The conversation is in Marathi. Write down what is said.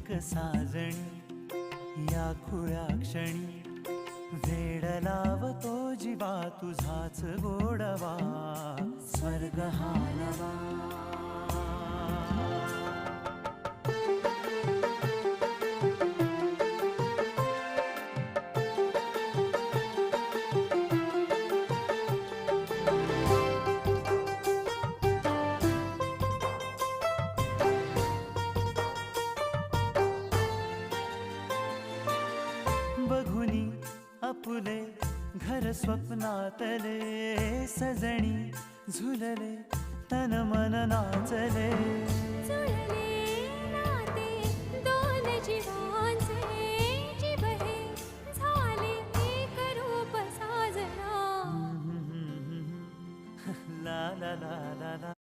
एक साजणी या खुळ्या क्षणी वेड लावतो जीवा तुझाच गोडवा स्वर्ग हा नवा बघुनी आपुले घर स्वप्नातले सजणी झुलले तन मन नाचले जुळले नाते दोन जीवांचे जीव हे झाले एक रूप साजना ला ला ला ला ला